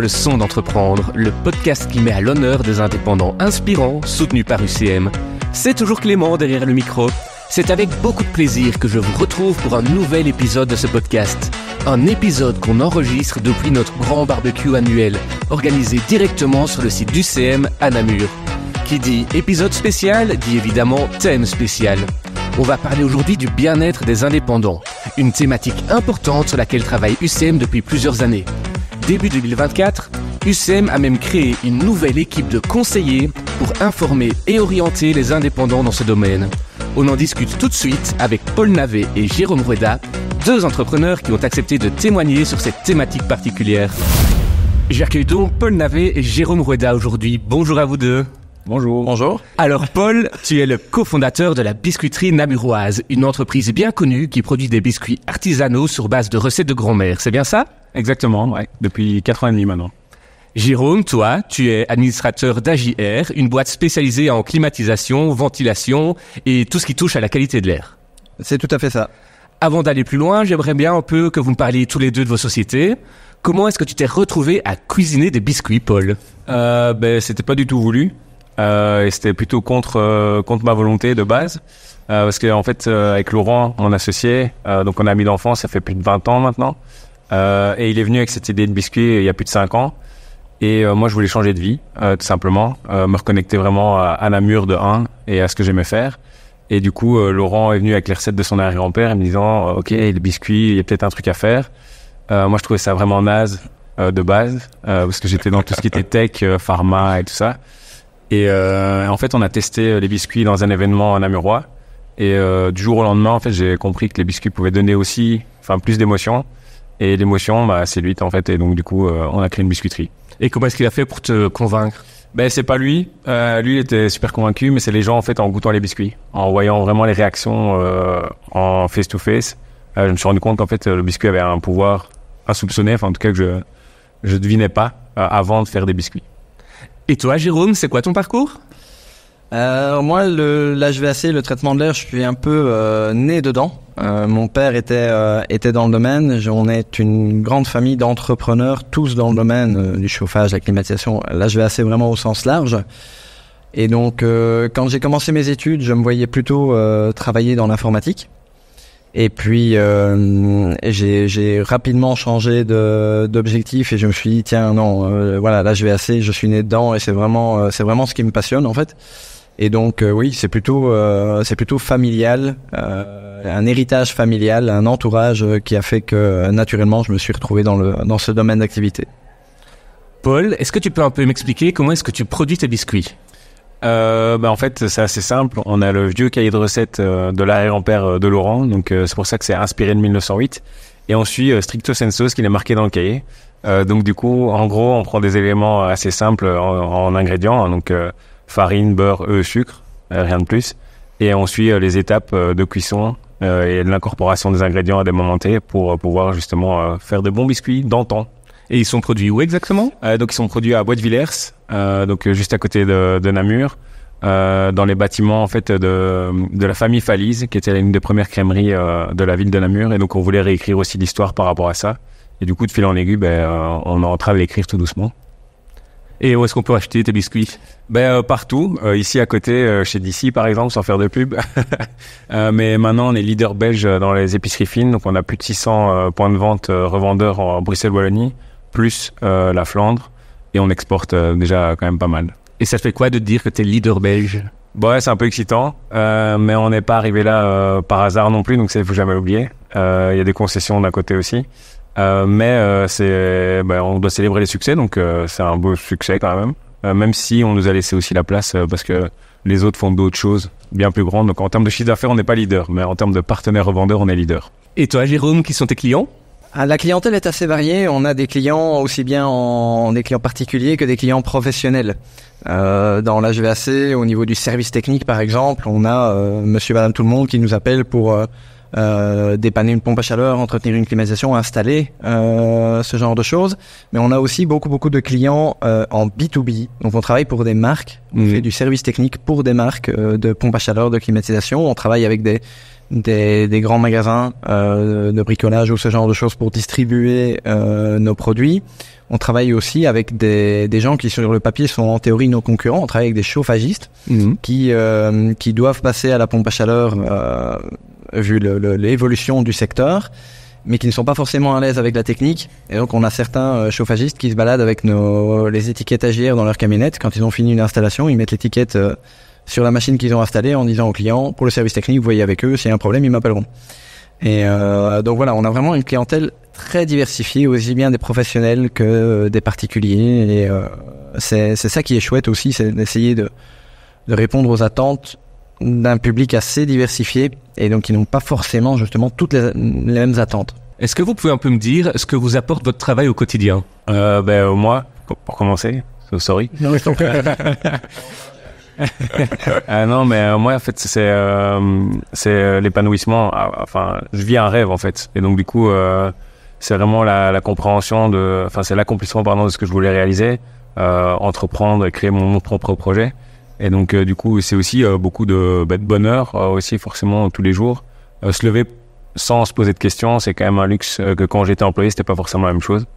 pas le son d'entreprendre, le podcast qui met à l'honneur des indépendants inspirants, soutenus par UCM. C'est toujours Clément derrière le micro. C'est avec beaucoup de plaisir que je vous retrouve pour un nouvel épisode de ce podcast. Un épisode qu'on enregistre depuis notre grand barbecue annuel, organisé directement sur le site d'UCM à Namur. Qui dit épisode spécial, dit évidemment thème spécial. On va parler aujourd'hui du bien-être des indépendants, une thématique importante sur laquelle travaille UCM depuis plusieurs années. Début 2024, UCM a même créé une nouvelle équipe de conseillers pour informer et orienter les indépendants dans ce domaine. On en discute tout de suite avec Paul Navet et Jérôme Rueda, deux entrepreneurs qui ont accepté de témoigner sur cette thématique particulière. J'accueille donc Paul Navet et Jérôme Rueda aujourd'hui. Bonjour à vous deux. Bonjour. Bonjour. Alors Paul, tu es le cofondateur de la biscuiterie namuroise, une entreprise bien connue qui produit des biscuits artisanaux sur base de recettes de grand-mère, c'est bien ça ? Exactement, ouais, depuis 4 ans et demi maintenant. Jérôme, toi, tu es administrateur d'AJR, une boîte spécialisée en climatisation, ventilation et tout ce qui touche à la qualité de l'air. C'est tout à fait ça. Avant d'aller plus loin, j'aimerais bien un peu que vous me parliez tous les deux de vos sociétés. Comment est-ce que tu t'es retrouvé à cuisiner des biscuits, Paul ? C'était pas du tout voulu. Et c'était plutôt contre ma volonté de base. Parce que en fait, avec Laurent, mon associé, donc on a ami d'enfance, ça fait plus de 20 ans maintenant. Et il est venu avec cette idée de biscuit il y a plus de 5 ans. Et moi, je voulais changer de vie, tout simplement. Me reconnecter vraiment à Namur de 1 et à ce que j'aimais faire. Et du coup, Laurent est venu avec les recettes de son arrière-grand-père, me disant « Ok, les biscuits, il y a peut-être un truc à faire ». Moi, je trouvais ça vraiment naze de base, parce que j'étais dans tout ce qui était tech, pharma et tout ça. Et en fait, on a testé les biscuits dans un événement namurois. Et du jour au lendemain, en fait, j'ai compris que les biscuits pouvaient donner aussi, plus d'émotions. Et l'émotion, c'est lui, en fait. Et donc, du coup, on a créé une biscuiterie. Et comment est-ce qu'il a fait pour te convaincre ? C'est pas lui. Lui, il était super convaincu, mais c'est les gens, en fait, en goûtant les biscuits, en voyant vraiment les réactions en face-to-face. Je me suis rendu compte qu'en fait, le biscuit avait un pouvoir insoupçonné, en tout cas que je devinais pas avant de faire des biscuits. Et toi, Jérôme, c'est quoi ton parcours ? Moi, l'HVAC, le traitement de l'air, je suis un peu né dedans. Mon père était dans le domaine. On est une grande famille d'entrepreneurs, tous dans le domaine du chauffage, la climatisation, l'HVAC vraiment au sens large. Et donc, quand j'ai commencé mes études, je me voyais plutôt travailler dans l'informatique. Et puis, j'ai rapidement changé d'objectif et je me suis dit, tiens, non, voilà, l'HVAC, je suis né dedans et c'est vraiment ce qui me passionne, en fait. Et donc, oui, c'est plutôt familial, un héritage familial, un entourage qui a fait que, naturellement, je me suis retrouvé dans ce domaine d'activité. Paul, est-ce que tu peux un peu m'expliquer comment est-ce que tu produis tes biscuits ? En fait, c'est assez simple. On a le vieux cahier de recettes de l'arrière-grand-père de Laurent, donc c'est pour ça que c'est inspiré de 1908. Et on suit stricto sensu ce qu'il est marqué dans le cahier. Donc du coup, en gros, on prend des éléments assez simples en ingrédients, donc farine, beurre, œufs, sucre, rien de plus. Et on suit les étapes de cuisson et de l'incorporation des ingrédients à des moments T pour pouvoir justement faire de bons biscuits d'antan. Et ils sont produits où exactement ? Donc ils sont produits à Bois-de-Villers, donc juste à côté de Namur, dans les bâtiments en fait de la famille Falise, qui était l'une des premières crèmeries de la ville de Namur. Et donc on voulait réécrire aussi l'histoire par rapport à ça. Et du coup, de fil en aiguille, on est en train de l'écrire tout doucement. Et où est-ce qu'on peut acheter tes biscuits ? Partout, ici à côté, chez DC par exemple, sans faire de pub. Mais maintenant, on est leader belge dans les épiceries fines, donc on a plus de 600 points de vente revendeurs en Bruxelles-Wallonie, plus la Flandre, et on exporte déjà quand même pas mal. Et ça te fait quoi de te dire que t'es leader belge ? C'est un peu excitant, mais on n'est pas arrivé là par hasard non plus, donc ça, il faut jamais l'oublier. Il y a des concessions d'un côté aussi. Mais on doit célébrer les succès, donc c'est un beau succès quand même. Même si on nous a laissé aussi la place parce que les autres font d'autres choses bien plus grandes. Donc en termes de chiffre d'affaires, on n'est pas leader, mais en termes de partenaires revendeurs, on est leader. Et toi, Jérôme, qui sont tes clients ? La clientèle est assez variée. On a des clients aussi bien des clients particuliers que des clients professionnels. Dans l'HVAC, au niveau du service technique par exemple, on a monsieur, madame, tout le monde qui nous appelle pour dépanner une pompe à chaleur, entretenir une climatisation, installer ce genre de choses. Mais on a aussi beaucoup de clients en B2B. Donc on travaille pour des marques, on fait du service technique pour des marques de pompes à chaleur, de climatisation. On travaille avec des grands magasins de bricolage ou ce genre de choses pour distribuer nos produits. On travaille aussi avec des gens qui sur le papier sont en théorie nos concurrents. On travaille avec des chauffagistes qui doivent passer à la pompe à chaleur vu l'évolution du secteur, mais qui ne sont pas forcément à l'aise avec la technique. Et donc on a certains chauffagistes qui se baladent avec les étiquettes AGR dans leur camionnette. Quand ils ont fini une installation, ils mettent l'étiquette sur la machine qu'ils ont installée en disant aux clients, pour le service technique, vous voyez avec eux, s'il y a un problème, ils m'appelleront. Et donc voilà, on a vraiment une clientèle très diversifiée, aussi bien des professionnels que des particuliers. Et c'est ça qui est chouette aussi, c'est d'essayer de répondre aux attentes d'un public assez diversifié et donc qui n'ont pas forcément justement toutes les mêmes attentes. Est-ce que vous pouvez un peu me dire ce que vous apporte votre travail au quotidien? Moi, pour commencer, sorry. Non, je t'en prie. Non, mais moi en fait c'est l'épanouissement. Enfin, je vis un rêve en fait, et donc du coup c'est vraiment la compréhension c'est l'accomplissement de ce que je voulais réaliser, entreprendre, créer mon propre projet. Et donc du coup c'est aussi beaucoup de bonheur aussi forcément tous les jours. Se lever sans se poser de questions, c'est quand même un luxe que quand j'étais employé c'était pas forcément la même chose.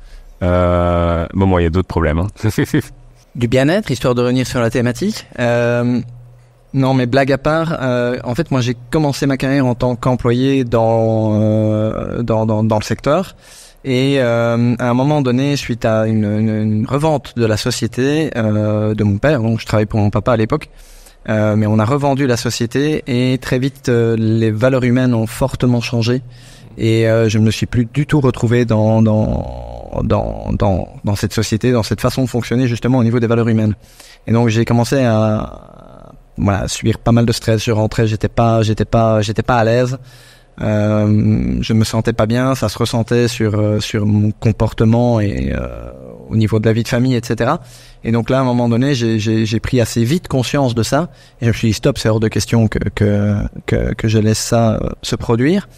Moi il y a d'autres problèmes. Hein. Du bien-être, histoire de revenir sur la thématique. Non, mais blague à part, en fait, moi, j'ai commencé ma carrière en tant qu'employé dans le secteur. Et à un moment donné, suite à une revente de la société de mon père, donc je travaillais pour mon papa à l'époque, mais on a revendu la société et très vite, les valeurs humaines ont fortement changé. Et je me suis plus du tout retrouvé dans cette société, dans cette façon de fonctionner justement au niveau des valeurs humaines. Et donc j'ai commencé à subir pas mal de stress. Je rentrais, j'étais pas à l'aise. Je me sentais pas bien, ça se ressentait sur mon comportement et au niveau de la vie de famille, etc. Et donc là, à un moment donné, j'ai pris assez vite conscience de ça et je me suis dit stop, c'est hors de question que je laisse ça se produire.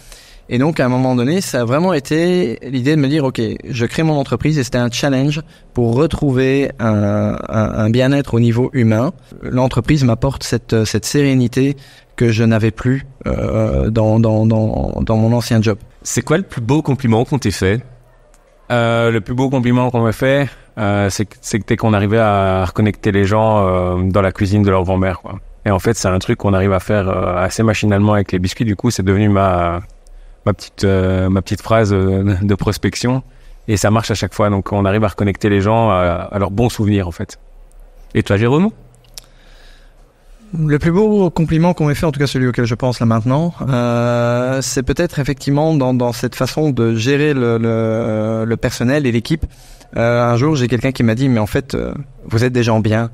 Et donc, à un moment donné, ça a vraiment été l'idée de me dire, OK, je crée mon entreprise et c'était un challenge pour retrouver un bien-être au niveau humain. L'entreprise m'apporte cette sérénité que je n'avais plus dans mon ancien job. C'est quoi le plus beau compliment qu'on t'ait fait? Le plus beau compliment qu'on m'a fait, c'est que dès qu'on arrivait à reconnecter les gens dans la cuisine de leur grand-mère, quoi. Et en fait, c'est un truc qu'on arrive à faire assez machinalement avec les biscuits. Du coup, c'est devenu ma petite phrase de prospection, et ça marche à chaque fois. Donc on arrive à reconnecter les gens à leurs bons souvenirs en fait. Et toi, Jérôme? Le plus beau compliment qu'on m'ait fait, en tout cas celui auquel je pense là maintenant, c'est peut-être effectivement dans cette façon de gérer le personnel et l'équipe. Un jour, j'ai quelqu'un qui m'a dit, mais en fait, vous êtes des gens bien.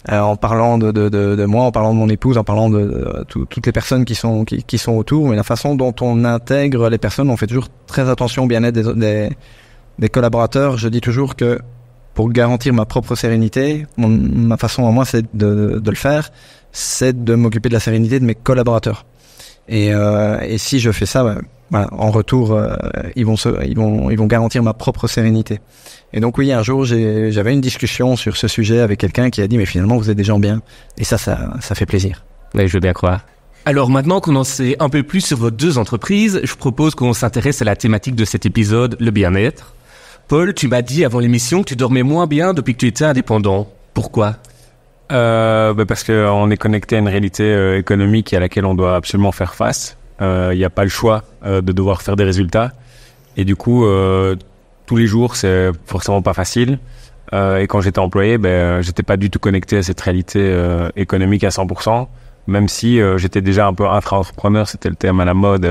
En parlant de moi, en parlant de mon épouse, en parlant de toutes les personnes qui sont autour, mais la façon dont on intègre les personnes, on fait toujours très attention au bien-être des collaborateurs. Je dis toujours que pour garantir ma propre sérénité, ma façon à moi, c'est de le faire, c'est de m'occuper de la sérénité de mes collaborateurs. Et si je fais ça, en retour, ils vont garantir ma propre sérénité. Et donc oui, un jour, j'avais une discussion sur ce sujet avec quelqu'un qui a dit, mais finalement, vous êtes des gens bien. Et ça fait plaisir. Oui, je veux bien croire. Alors maintenant qu'on en sait un peu plus sur vos deux entreprises, je propose qu'on s'intéresse à la thématique de cet épisode, le bien-être. Paul, tu m'as dit avant l'émission que tu dormais moins bien depuis que tu étais indépendant. Pourquoi ? Parce qu'on est connecté à une réalité économique à laquelle on doit absolument faire face. Il n'y a pas le choix de devoir faire des résultats. Et du coup, tous les jours, c'est forcément pas facile. Et quand j'étais employé, j'étais pas du tout connecté à cette réalité économique à 100%. Même si j'étais déjà un peu intra-entrepreneur, c'était le terme à la mode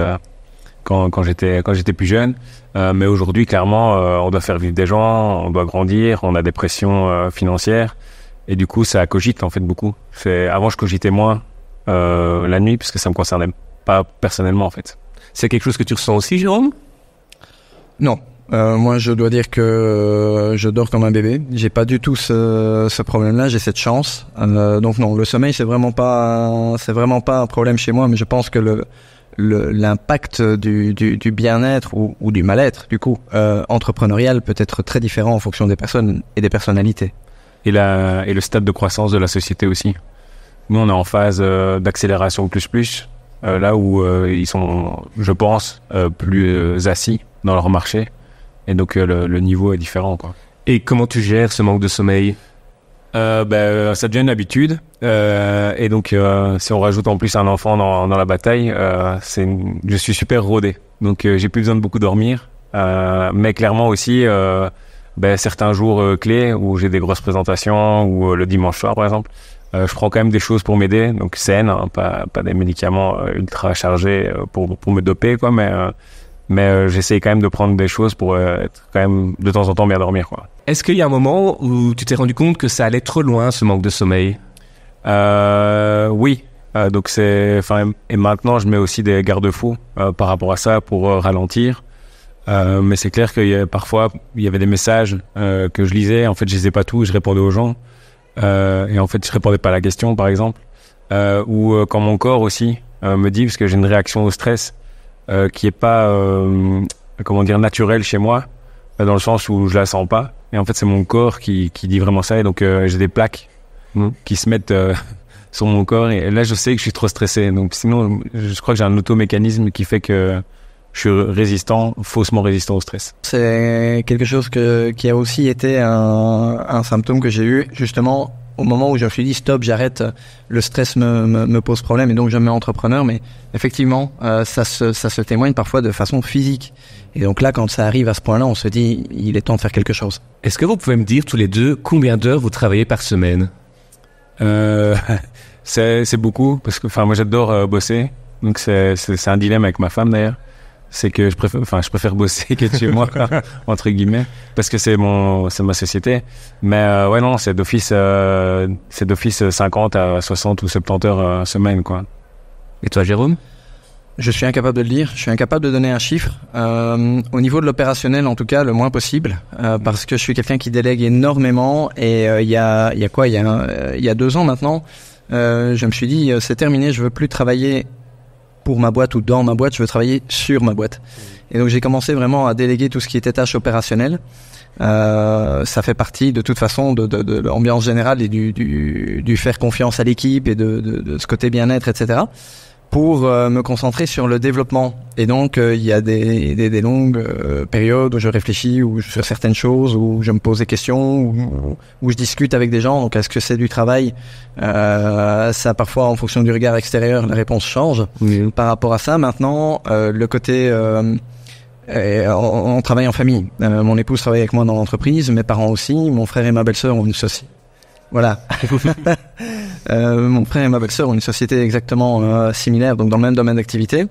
quand j'étais plus jeune. Mais aujourd'hui, clairement, on doit faire vivre des gens, on doit grandir, on a des pressions financières. Et du coup, ça cogite en fait beaucoup. Avant, je cogitais moins la nuit parce que ça me concernait pas personnellement en fait. C'est quelque chose que tu ressens aussi, Jérôme ? Non. Moi, je dois dire que je dors comme un bébé. J'ai pas du tout ce problème-là. J'ai cette chance. Donc non, le sommeil, c'est vraiment pas un problème chez moi. Mais je pense que l'impact du bien-être ou du mal-être, du coup, entrepreneurial peut être très différent en fonction des personnes et des personnalités. Et le stade de croissance de la société aussi. Nous, on est en phase d'accélération plus, là où ils sont, je pense, plus assis dans leur marché. Et donc, le niveau est différent, quoi. Et comment tu gères ce manque de sommeil ? Ça devient une habitude. Et donc, si on rajoute en plus un enfant dans la bataille, je suis super rodé. Donc, j'ai plus besoin de beaucoup dormir. Mais clairement aussi... certains jours clés où j'ai des grosses présentations ou le dimanche soir par exemple, je prends quand même des choses pour m'aider, donc saines, hein, pas des médicaments ultra chargés pour me doper quoi, mais j'essaye quand même de prendre des choses pour être quand même de temps en temps bien dormir quoi. Est-ce qu'il y a un moment où tu t'es rendu compte que ça allait trop loin ce manque de sommeil ? Oui. Donc et maintenant je mets aussi des garde-fous par rapport à ça pour ralentir. Mais c'est clair que parfois il y avait des messages que je lisais, en fait je lisais pas tout, je répondais aux gens et en fait je répondais pas à la question par exemple, ou quand mon corps aussi me dit, parce que j'ai une réaction au stress qui est pas naturelle chez moi, dans le sens où je la sens pas, et en fait c'est mon corps qui dit vraiment ça, et donc j'ai des plaques qui se mettent sur mon corps, et là je sais que je suis trop stressé, donc sinon je crois que j'ai un automécanisme qui fait que je suis faussement résistant au stress. C'est quelque chose qui a aussi été un symptôme que j'ai eu justement au moment où je me suis dit stop, j'arrête, le stress me pose problème et donc je me mets entrepreneur. Mais effectivement, ça se témoigne parfois de façon physique. Et donc là, quand ça arrive à ce point-là, on se dit il est temps de faire quelque chose. Est-ce que vous pouvez me dire tous les deux combien d'heures vous travaillez par semaine ? C'est beaucoup parce que moi j'adore bosser. Donc c'est un dilemme avec ma femme d'ailleurs. C'est que je préfère bosser que chez moi, entre guillemets, parce que c'est ma société. Mais non, c'est d'office 50 à 60 ou 70 heures semaine, quoi. Et toi, Jérôme ? Je suis incapable de le dire, je suis incapable de donner un chiffre. Au niveau de l'opérationnel, en tout cas, le moins possible, parce que je suis quelqu'un qui délègue énormément. Et il y a 2 ans maintenant, je me suis dit c'est terminé, je veux plus travailler pour ma boîte ou dans ma boîte, je veux travailler sur ma boîte. Et donc j'ai commencé vraiment à déléguer tout ce qui était tâches opérationnelles. Ça fait partie de toute façon de l'ambiance générale et du faire confiance à l'équipe et de ce côté bien-être, etc. pour me concentrer sur le développement. Et donc il y a des longues périodes où je réfléchis ou sur certaines choses, où je me pose des questions, où je discute avec des gens. Donc est-ce que c'est du travail? Ça parfois en fonction du regard extérieur la réponse change. Oui. Par rapport à ça maintenant le côté on travaille en famille. Mon épouse travaille avec moi dans l'entreprise, mes parents aussi, mon frère et ma belle-sœur ont une société. Voilà. Mon frère et ma belle-sœur ont une société exactement similaire, donc dans le même domaine d'activité.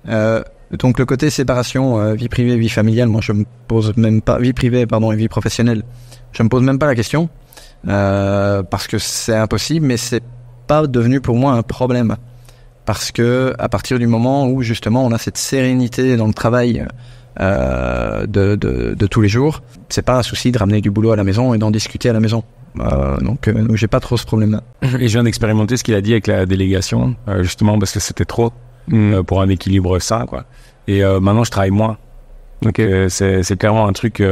Donc le côté séparation, vie privée, vie familiale, moi je me pose même pas, vie privée pardon et vie professionnelle, je me pose même pas la question parce que c'est impossible, mais c'est pas devenu pour moi un problème parce que à partir du moment où justement on a cette sérénité dans le travail de tous les jours, c'est pas un souci de ramener du boulot à la maison et d'en discuter à la maison. Donc j'ai pas trop ce problème-là. Et je viens d'expérimenter ce qu'il a dit avec la délégation, justement parce que c'était trop pour un équilibre sain, quoi. Et maintenant je travaille moins. Donc c'est clairement un truc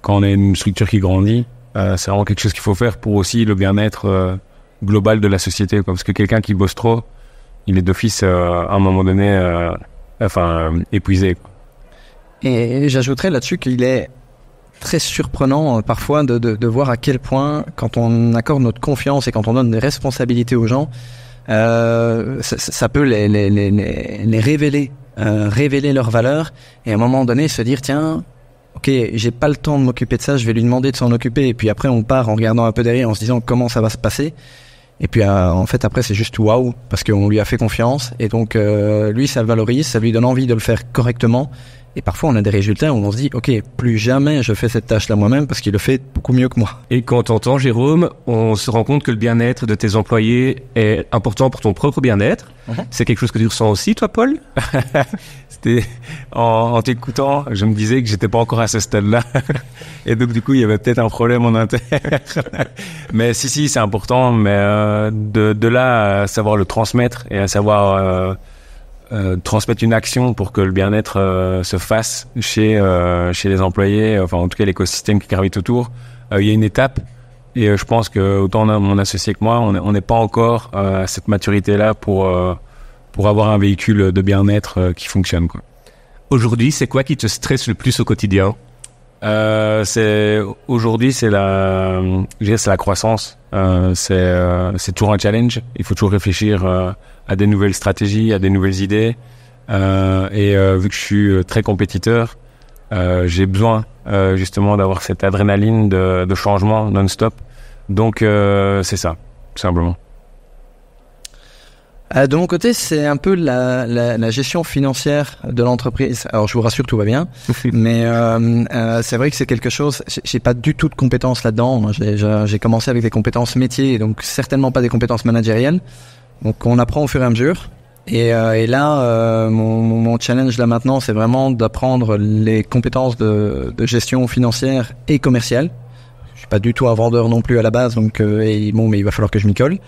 quand on a une structure qui grandit, c'est vraiment quelque chose qu'il faut faire pour aussi le bien-être global de la société, quoi. Parce que quelqu'un qui bosse trop, il est d'office à un moment donné épuisé, quoi. Et j'ajouterais là-dessus qu'il est très surprenant parfois de voir à quel point quand on accorde notre confiance et quand on donne des responsabilités aux gens, ça peut les révéler, révéler leurs valeurs et à un moment donné se dire tiens, ok, j'ai pas le temps de m'occuper de ça, je vais lui demander de s'en occuper, et puis après on part en regardant un peu derrière en se disant comment ça va se passer, et puis en fait après c'est juste waouh parce qu'on lui a fait confiance et donc lui ça le valorise, ça lui donne envie de le faire correctement. Et parfois, on a des résultats où on se dit, OK, plus jamais je fais cette tâche-là moi-même parce qu'il le fait beaucoup mieux que moi. Et quand on entend, Jérôme, on se rend compte que le bien-être de tes employés est important pour ton propre bien-être. C'est quelque chose que tu ressens aussi, toi, Paul? C'était en t'écoutant, je me disais que j'étais pas encore à ce stade-là. Et donc, du coup, il y avait peut-être un problème en interne. Mais si, c'est important. Mais de là à savoir le transmettre et à savoir transmettre une action pour que le bien-être se fasse chez les employés, enfin en tout cas l'écosystème qui gravite autour. Il y a une étape et je pense que autant mon associé que moi, on n'est pas encore à cette maturité-là pour avoir un véhicule de bien-être qui fonctionne, quoi. Aujourd'hui, c'est quoi qui te stresse le plus au quotidien? Aujourd'hui, c'est la croissance. C'est toujours un challenge. Il faut toujours réfléchir à des nouvelles stratégies, à des nouvelles idées. Vu que je suis très compétiteur, j'ai besoin justement d'avoir cette adrénaline de changement non-stop. Donc c'est ça, tout simplement. De mon côté, c'est un peu la gestion financière de l'entreprise. Alors, je vous rassure, tout va bien, mais c'est vrai que c'est quelque chose. J'ai pas du tout de compétences là-dedans. Moi, j'ai commencé avec des compétences métiers, donc certainement pas des compétences managériales. Donc, on apprend au fur et à mesure. Et là, mon challenge là maintenant, c'est vraiment d'apprendre les compétences de gestion financière et commerciale. Je suis pas du tout un vendeur non plus à la base, donc mais il va falloir que je m'y colle.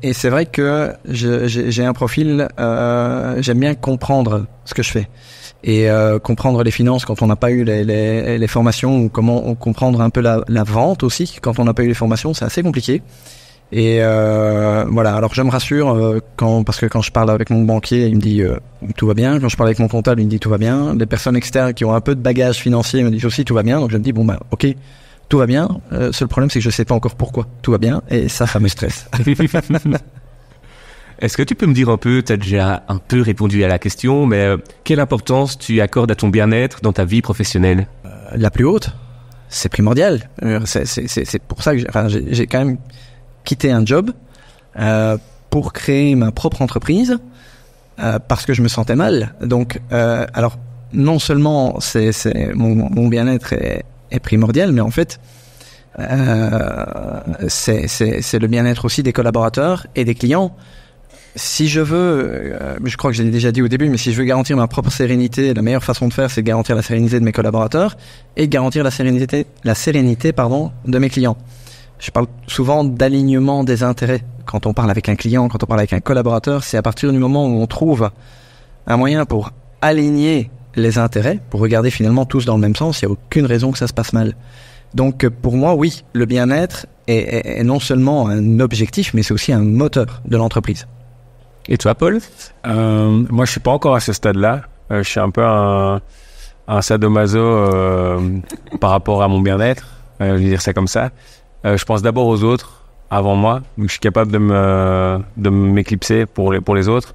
Et c'est vrai que j'ai un profil, j'aime bien comprendre ce que je fais et comprendre les finances quand on n'a pas eu les formations, ou comment comprendre un peu la vente aussi quand on n'a pas eu les formations, c'est assez compliqué. Et voilà, alors je me rassure parce que quand je parle avec mon banquier, il me dit tout va bien. Quand je parle avec mon comptable, il me dit tout va bien. Les personnes externes qui ont un peu de bagage financier me disent aussi tout va bien. Donc je me dis ok, tout va bien. Seul problème, c'est que je sais pas encore pourquoi tout va bien, et ça me stresse. Est-ce que tu peux me dire un peu, tu as déjà un peu répondu à la question, mais quelle importance tu accordes à ton bien-être dans ta vie professionnelle? La plus haute, c'est primordial. C'est pour ça que j'ai quand même quitté un job pour créer ma propre entreprise parce que je me sentais mal. Donc, alors non seulement c'est mon bien-être est primordial, mais en fait c'est le bien-être aussi des collaborateurs et des clients. Si je veux, je crois que j'ai déjà dit au début, mais si je veux garantir ma propre sérénité, la meilleure façon de faire, c'est de garantir la sérénité de mes collaborateurs et de garantir la sérénité de mes clients. Je parle souvent d'alignement des intérêts. Quand on parle avec un client, quand on parle avec un collaborateur, c'est à partir du moment où on trouve un moyen pour aligner les intérêts, pour regarder finalement tous dans le même sens, il n'y a aucune raison que ça se passe mal. Donc pour moi, oui, le bien-être est non seulement un objectif, mais c'est aussi un moteur de l'entreprise. Et toi, Paul? Moi, je suis pas encore à ce stade-là. Je suis un peu un sadomaso par rapport à mon bien-être. Je vais dire ça comme ça. Je pense d'abord aux autres avant moi. Donc, je suis capable de m'éclipser pour les autres.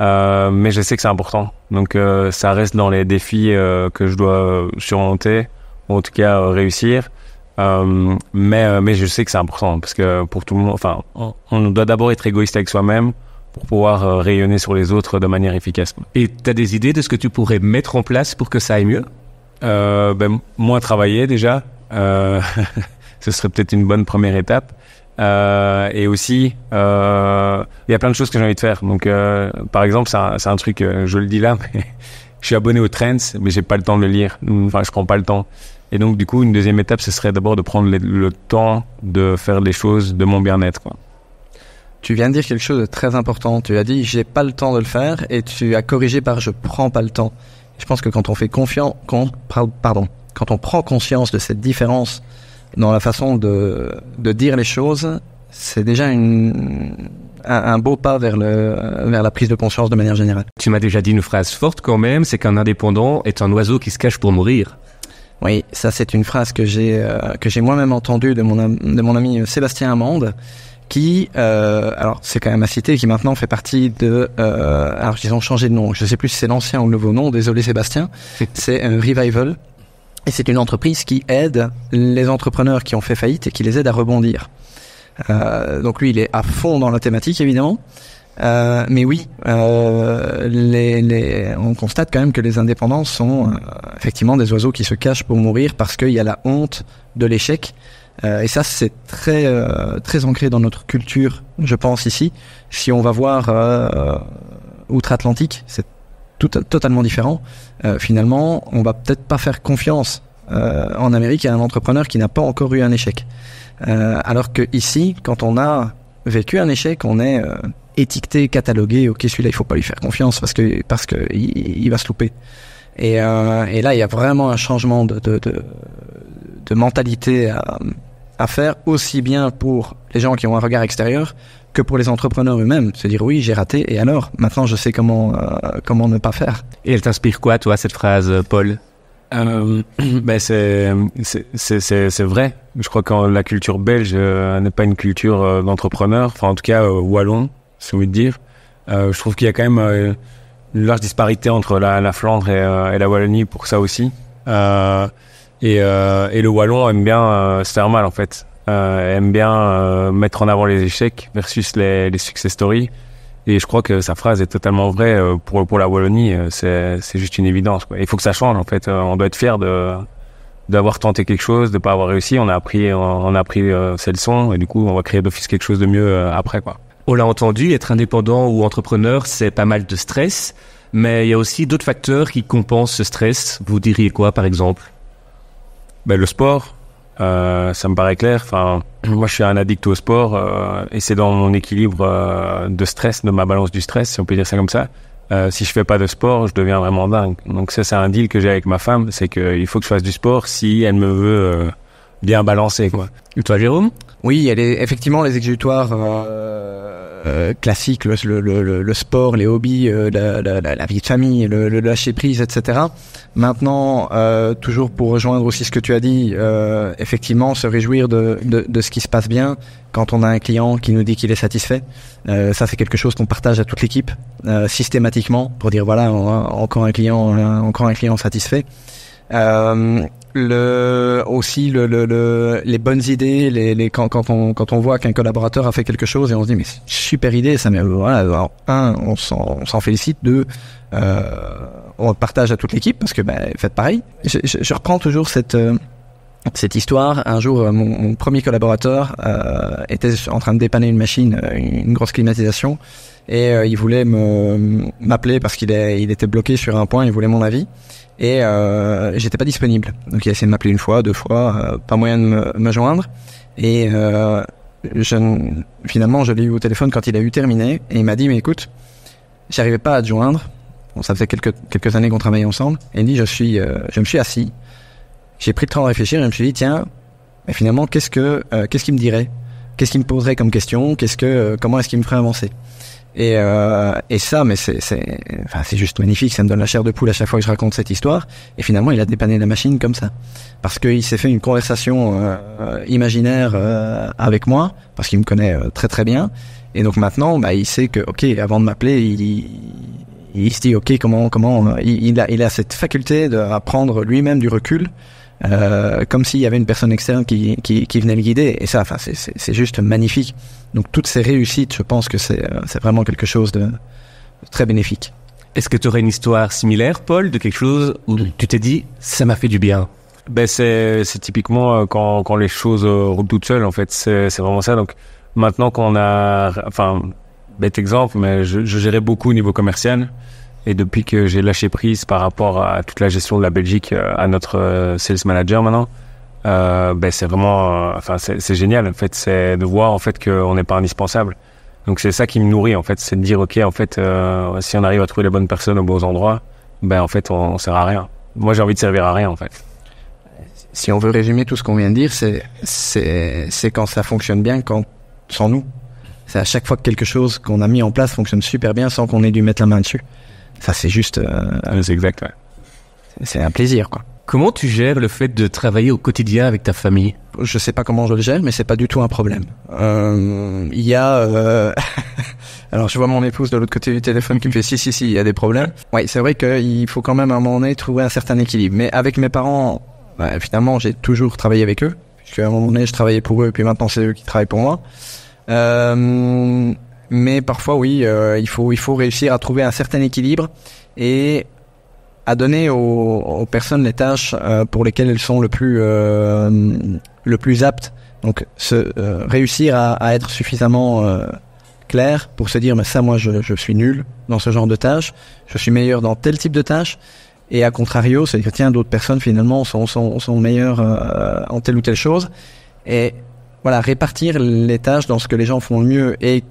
Mais je sais que c'est important. Donc, ça reste dans les défis que je dois surmonter, ou en tout cas réussir. Mais je sais que c'est important parce que pour tout le monde, enfin, on doit d'abord être égoïste avec soi-même pour pouvoir rayonner sur les autres de manière efficace. Et tu as des idées de ce que tu pourrais mettre en place pour que ça aille mieux? Moins travailler déjà. Ce serait peut-être une bonne première étape. Et aussi, il y a plein de choses que j'ai envie de faire. Donc, par exemple, c'est un truc, je le dis là, mais je suis abonné au Trends, mais j'ai pas le temps de le lire. Enfin, je prends pas le temps. Et donc, du coup, une deuxième étape, ce serait d'abord de prendre le temps de faire les choses de mon bien-être, quoi. Tu viens de dire quelque chose de très important. Tu as dit j'ai pas le temps de le faire, et tu as corrigé par je prends pas le temps. Je pense que quand on fait quand on prend conscience de cette différence dans la façon de dire les choses, c'est déjà un beau pas vers la prise de conscience de manière générale. Tu m'as déjà dit une phrase forte quand même, c'est qu'un indépendant est un oiseau qui se cache pour mourir. Oui, ça c'est une phrase que j'ai moi-même entendue de mon ami Sébastien Amande, qui alors c'est quand même à citer, qui maintenant fait partie de alors ils ont changé de nom, je sais plus si c'est l'ancien ou le nouveau nom, désolé Sébastien. C'est Revival, et c'est une entreprise qui aide les entrepreneurs qui ont fait faillite et qui les aide à rebondir. Donc lui il est à fond dans la thématique évidemment, mais oui, on constate quand même que les indépendants sont effectivement des oiseaux qui se cachent pour mourir parce qu'il y a la honte de l'échec. Et ça, c'est très ancré dans notre culture, je pense, ici. Si on va voir outre-Atlantique, c'est totalement différent. Finalement, on va peut-être pas faire confiance en Amérique à un entrepreneur qui n'a pas encore eu un échec. Alors que ici, quand on a vécu un échec, on est étiqueter, cataloguer. Ok, celui-là, il faut pas lui faire confiance parce que il va se louper. Et là, il y a vraiment un changement de mentalité à faire, aussi bien pour les gens qui ont un regard extérieur que pour les entrepreneurs eux-mêmes. Se dire oui, j'ai raté, et alors maintenant je sais comment ne pas faire. Et elle t'inspire quoi, toi, cette phrase, Paul? C'est vrai. Je crois que la culture belge n'est pas une culture d'entrepreneur, enfin en tout cas wallon, si vous voulez dire. Je trouve qu'il y a quand même une large disparité entre la Flandre et la Wallonie pour ça aussi. Et le wallon aime bien se faire mal en fait. Aime bien mettre en avant les échecs versus les success stories. Et je crois que sa phrase est totalement vraie pour la Wallonie. C'est juste une évidence, quoi. Il faut que ça change en fait. On doit être fier d'avoir tenté quelque chose, de pas avoir réussi. On a appris ces leçons et du coup on va créer d'office quelque chose de mieux après, quoi. On l'a entendu, être indépendant ou entrepreneur, c'est pas mal de stress, mais il y a aussi d'autres facteurs qui compensent ce stress. Vous diriez quoi, par exemple? Le sport, ça me paraît clair. Enfin, moi, je suis un addict au sport et c'est dans mon équilibre de stress, de ma balance du stress, si on peut dire ça comme ça. Si je fais pas de sport, je deviens vraiment dingue. Donc ça, c'est un deal que j'ai avec ma femme, c'est qu'il faut que je fasse du sport si elle me veut bien balancer, quoi. Et toi, Jérôme? Oui, il y a effectivement les exutoires classiques, le sport, les hobbies, la vie de famille, le lâcher prise, etc. Maintenant, toujours pour rejoindre aussi ce que tu as dit, effectivement, se réjouir de ce qui se passe bien quand on a un client qui nous dit qu'il est satisfait. Ça, c'est quelque chose qu'on partage à toute l'équipe systématiquement pour dire voilà, encore un client satisfait. Les bonnes idées, quand on voit qu'un collaborateur a fait quelque chose et on se dit mais c'est une super idée ça, mais voilà, alors, on s'en félicite, deux, on le partage à toute l'équipe parce que faites pareil. Je reprends toujours cette histoire. Un jour, mon premier collaborateur était en train de dépanner une machine, une grosse climatisation, et il voulait m'appeler parce qu'il était bloqué sur un point, il voulait mon avis. Et j'étais pas disponible. Donc il a essayé de m'appeler une fois, deux fois, pas moyen de me joindre. Et finalement, je l'ai eu au téléphone quand il a eu terminé. Et il m'a dit, mais écoute, j'arrivais pas à te joindre. Bon, ça faisait quelques années qu'on travaillait ensemble. Et il dit, je me suis assis. J'ai pris le temps de réfléchir et je me suis dit, tiens, mais finalement, qu'est-ce qu'il me dirait? Qu'est-ce qu'il me poserait comme question? Comment est-ce qu'il me ferait avancer? Et ça, mais c'est juste magnifique. Ça me donne la chair de poule à chaque fois que je raconte cette histoire. Et finalement, il a dépanné la machine comme ça, parce qu'il s'est fait une conversation imaginaire avec moi, parce qu'il me connaît très très bien. Et donc maintenant, il sait que, ok, avant de m'appeler, il se dit, ok, comment il a cette faculté de prendre lui-même du recul, comme s'il y avait une personne externe qui venait le guider. Et ça, c'est juste magnifique. Donc toutes ces réussites, je pense que c'est vraiment quelque chose de très bénéfique. Est-ce que tu aurais une histoire similaire, Paul, de quelque chose où tu t'es dit ça m'a fait du bien? C'est typiquement quand les choses roulent toutes seules, en fait. C'est vraiment ça. Donc maintenant qu'on a, enfin, bête exemple, mais je gérais beaucoup au niveau commercial. Et depuis que j'ai lâché prise par rapport à toute la gestion de la Belgique, à notre sales manager maintenant, c'est vraiment, c'est génial en fait, c'est de voir en fait qu'on n'est pas indispensable. Donc c'est ça qui me nourrit en fait, c'est de dire ok en fait, si on arrive à trouver les bonnes personnes aux bons endroits, en fait on sert à rien. Moi j'ai envie de servir à rien en fait. Si on veut résumer tout ce qu'on vient de dire, c'est quand ça fonctionne bien, sans nous. C'est à chaque fois que quelque chose qu'on a mis en place fonctionne super bien sans qu'on ait dû mettre la main dessus. Ça c'est juste, c'est exact, ouais. C'est un plaisir, quoi. Comment tu gères le fait de travailler au quotidien avec ta famille? Je sais pas comment je le gère, mais c'est pas du tout un problème. Il y a, alors je vois mon épouse de l'autre côté du téléphone qui me fait si, il y a des problèmes. Oui, c'est vrai qu'il faut quand même à un moment donné trouver un certain équilibre. Mais avec mes parents, finalement, j'ai toujours travaillé avec eux, puisque à un moment donné, je travaillais pour eux, et puis maintenant c'est eux qui travaillent pour moi. Mais parfois, oui, il faut réussir à trouver un certain équilibre et à donner aux personnes les tâches pour lesquelles elles sont le plus aptes. Donc, réussir à être suffisamment clair pour se dire, mais ça, moi, je suis nul dans ce genre de tâches. Je suis meilleur dans tel type de tâches. Et à contrario, c'est-à-dire, tiens, d'autres personnes finalement sont meilleures en telle ou telle chose. Et voilà, répartir les tâches dans ce que les gens font le mieux et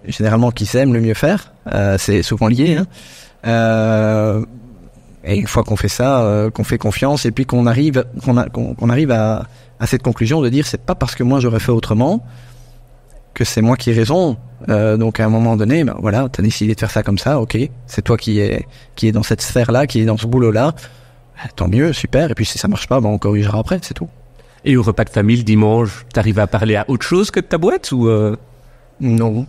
généralement qui sait le mieux faire. C'est souvent lié. Et une fois qu'on fait ça, qu'on fait confiance et puis qu'on arrive à cette conclusion de dire c'est pas parce que moi j'aurais fait autrement que c'est moi qui ai raison. Donc à un moment donné, ben voilà, t'as décidé de faire ça comme ça, ok, c'est toi qui est dans cette sphère-là, qui est dans ce boulot-là. Tant mieux, super. Et puis si ça marche pas, ben on corrigera après, c'est tout. Et au repas de famille le dimanche, t'arrives à parler à autre chose que de ta boîte ou Non.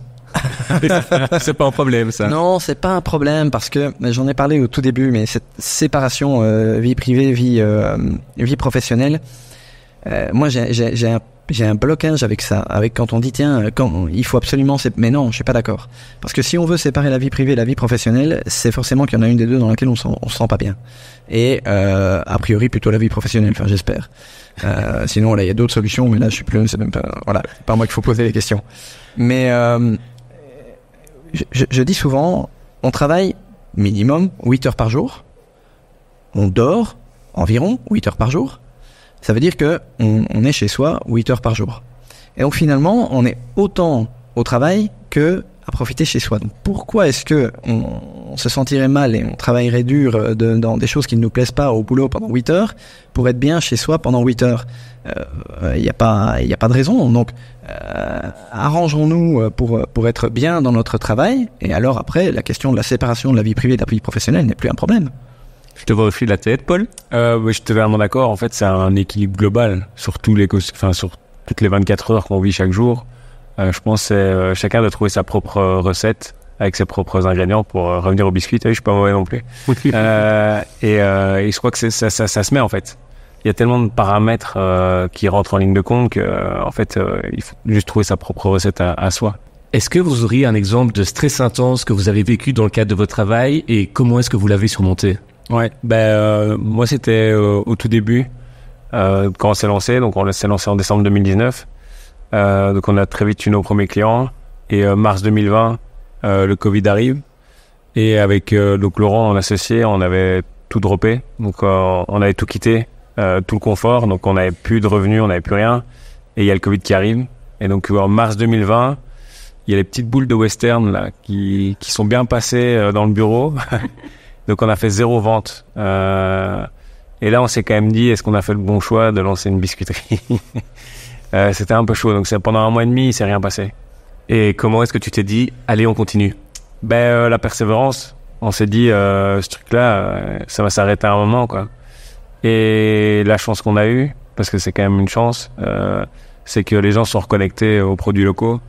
C'est pas un problème, ça. Non, c'est pas un problème parce que j'en ai parlé au tout début, mais cette séparation vie privée, vie professionnelle, moi j'ai un blocage avec ça, avec quand on dit tiens, il faut absolument mais non, je suis pas d'accord. Parce que si on veut séparer la vie privée et la vie professionnelle, c'est forcément qu'il y en a une des deux dans laquelle on se sent pas bien. Et a priori plutôt la vie professionnelle, enfin j'espère. Sinon là il y a d'autres solutions, mais là je suis plus, c'est même pas, voilà, c'est pas moi qu'il faut poser les questions. Mais je dis souvent, on travaille minimum 8 heures par jour, on dort environ 8 heures par jour. Ça veut dire que on est chez soi 8 heures par jour. Et donc finalement, on est autant au travail que à profiter chez soi. Donc pourquoi est-ce que on se sentirait mal et on travaillerait dur dans des choses qui ne nous plaisent pas au boulot pendant 8 heures pour être bien chez soi pendant 8 heures? Il y a pas de raison. Donc arrangeons-nous pour être bien dans notre travail, et alors après la question de la séparation de la vie privée et de la vie professionnelle n'est plus un problème. Je te vois aussi la tête, Paul. Je suis totalement d'accord. En fait, c'est un équilibre global sur sur toutes les 24 heures qu'on vit chaque jour. Je pense que chacun doit trouver sa propre recette avec ses propres ingrédients pour revenir au biscuit. Je suis pas mauvais non plus. Et je crois que ça se met en fait. Il y a tellement de paramètres qui rentrent en ligne de compte que en fait, il faut juste trouver sa propre recette à soi. Est-ce que vous auriez un exemple de stress intense que vous avez vécu dans le cadre de votre travail et comment est-ce que vous l'avez surmonté? Ouais, moi c'était au tout début quand on s'est lancé, donc on s'est lancé en décembre 2019. Donc on a très vite eu nos premiers clients et mars 2020 le Covid arrive et avec donc Laurent, mon associé, on avait tout droppé, donc on avait tout quitté, tout le confort, donc on n'avait plus de revenus, on n'avait plus rien et il y a le Covid qui arrive et donc en mars 2020 il y a les petites boules de western là qui sont bien passées dans le bureau. Donc on a fait 0 vente. Et là on s'est quand même dit, est-ce qu'on a fait le bon choix de lancer une biscuiterie? C'était un peu chaud, donc pendant 1 mois et demi, il s'est rien passé. Et comment est-ce que tu t'es dit, allez on continue? La persévérance. On s'est dit, ce truc-là, ça va s'arrêter à un moment, quoi. Et la chance qu'on a eue, parce que c'est quand même une chance, c'est que les gens sont reconnectés aux produits locaux.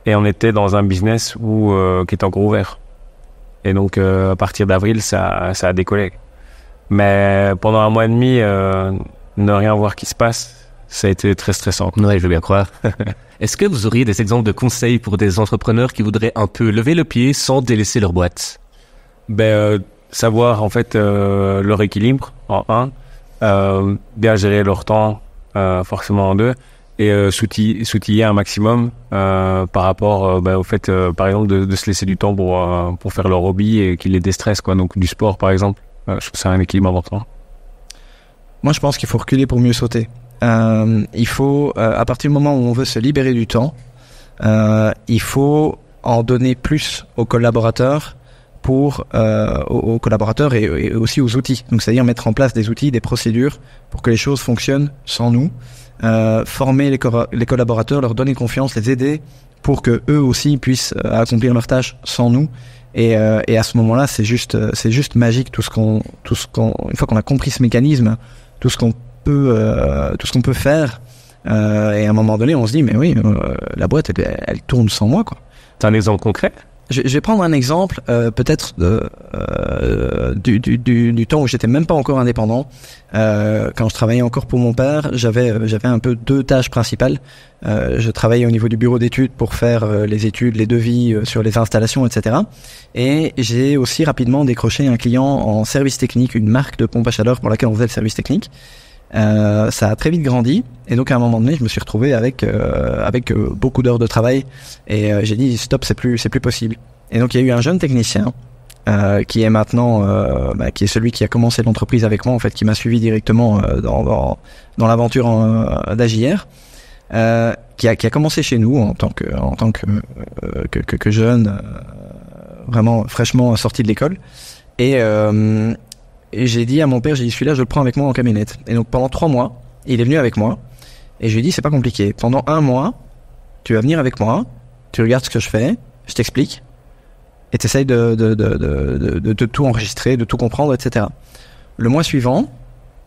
Et on était dans un business qui était encore ouvert. Et donc, à partir d'avril, ça a décollé. Mais pendant 1 mois et demi, ne rien voir qui se passe, ça a été très stressant. Ouais, je veux bien croire. Est-ce que vous auriez des exemples de conseils pour des entrepreneurs qui voudraient un peu lever le pied sans délaisser leur boîte? Savoir, en fait, leur équilibre, en 1. Bien gérer leur temps, forcément en 2. Et s'outiller un maximum par rapport au fait, par exemple, de se laisser du temps pour faire leur hobby et qui les déstresse, quoi. Donc du sport, par exemple, je trouve que c'est un équilibre important. Moi, je pense qu'il faut reculer pour mieux sauter. Il faut, à partir du moment où on veut se libérer du temps, il faut en donner plus aux collaborateurs aux collaborateurs et aussi aux outils. Donc, c'est-à-dire mettre en place des outils, des procédures pour que les choses fonctionnent sans nous. Former les collaborateurs, leur donner confiance, les aider pour que eux aussi puissent accomplir leurs tâches sans nous. Et à ce moment-là, c'est juste magique tout ce qu'on une fois qu'on a compris ce mécanisme, tout ce qu'on peut faire. Et à un moment donné, on se dit mais oui, la boîte elle tourne sans moi, quoi. T'as un exemple concret? Je vais prendre un exemple, peut-être du temps où j'étais même pas encore indépendant. Quand je travaillais encore pour mon père, j'avais un peu 2 tâches principales. Je travaillais au niveau du bureau d'études pour faire les études, les devis sur les installations, etc. Et j'ai aussi rapidement décroché un client en service technique, une marque de pompe à chaleur pour laquelle on faisait le service technique. Ça a très vite grandi et donc à un moment donné je me suis retrouvé avec beaucoup d'heures de travail et j'ai dit stop, c'est plus possible. Et donc il y a eu un jeune technicien qui est maintenant qui est celui qui a commencé l'entreprise avec moi, en fait, qui m'a suivi directement dans l'aventure d'AJR, qui a commencé chez nous en tant que jeune, vraiment fraîchement sorti de l'école. Et j'ai dit à mon père, celui-là, je le prends avec moi en camionnette. Et donc pendant 3 mois, il est venu avec moi. Et je lui ai dit, c'est pas compliqué. Pendant 1 mois, tu vas venir avec moi, tu regardes ce que je fais, je t'explique, et tu essayes de tout enregistrer, de tout comprendre, etc. Le mois suivant,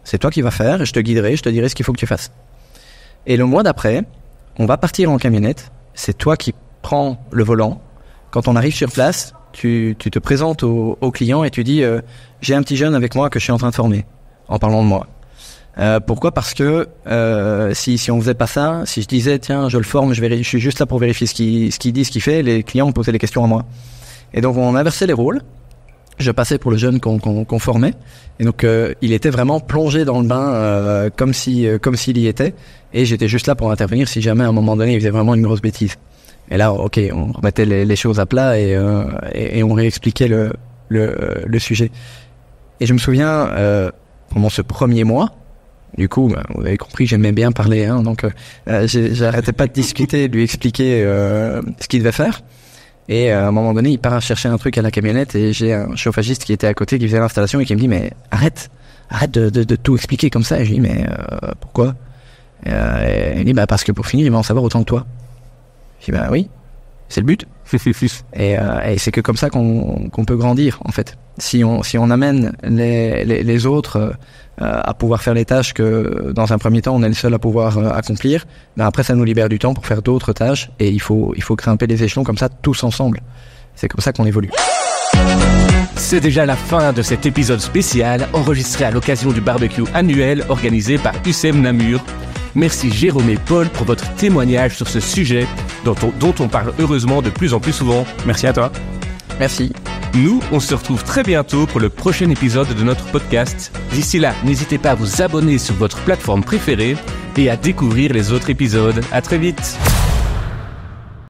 c'est toi qui vas faire, et je te guiderai, je te dirai ce qu'il faut que tu fasses. Et le mois d'après, on va partir en camionnette, c'est toi qui prends le volant. Quand on arrive sur place, tu te présentes au client et tu dis j'ai un petit jeune avec moi que je suis en train de former, en parlant de moi. Pourquoi ? Parce que si on faisait pas ça, si je disais tiens je le forme, je suis juste là pour vérifier ce qu'il dit, ce qu'il fait, les clients me posaient les questions à moi. Et donc on inversait les rôles. Je passais pour le jeune qu'on formait, et donc il était vraiment plongé dans le bain comme s'il y était, et j'étais juste là pour intervenir si jamais à un moment donné il faisait vraiment une grosse bêtise. Et là, ok, on remettait les choses à plat et on réexpliquait le sujet. Et je me souviens pendant ce premier mois. Du coup, vous avez compris, j'aimais bien parler, hein, donc j'arrêtais pas de discuter, de lui expliquer ce qu'il devait faire. Et à un moment donné, il part chercher un truc à la camionnette et j'ai un chauffagiste qui était à côté, qui faisait l'installation et qui me dit mais arrête de tout expliquer comme ça. Et je lui dis mais pourquoi ? Il dit parce que pour finir, il va en savoir autant que toi. Je dis oui, c'est le but. Et c'est que comme ça qu'on peut grandir en fait. Si on amène les autres à pouvoir faire les tâches que dans un premier temps on est le seul à pouvoir accomplir, après ça nous libère du temps pour faire d'autres tâches et il faut grimper les échelons comme ça tous ensemble. C'est comme ça qu'on évolue. C'est déjà la fin de cet épisode spécial enregistré à l'occasion du barbecue annuel organisé par UCM Namur. Merci Jérôme et Paul pour votre témoignage sur ce sujet dont on parle heureusement de plus en plus souvent. Merci à toi. Merci. Nous, on se retrouve très bientôt pour le prochain épisode de notre podcast. D'ici là, n'hésitez pas à vous abonner sur votre plateforme préférée et à découvrir les autres épisodes. À très vite.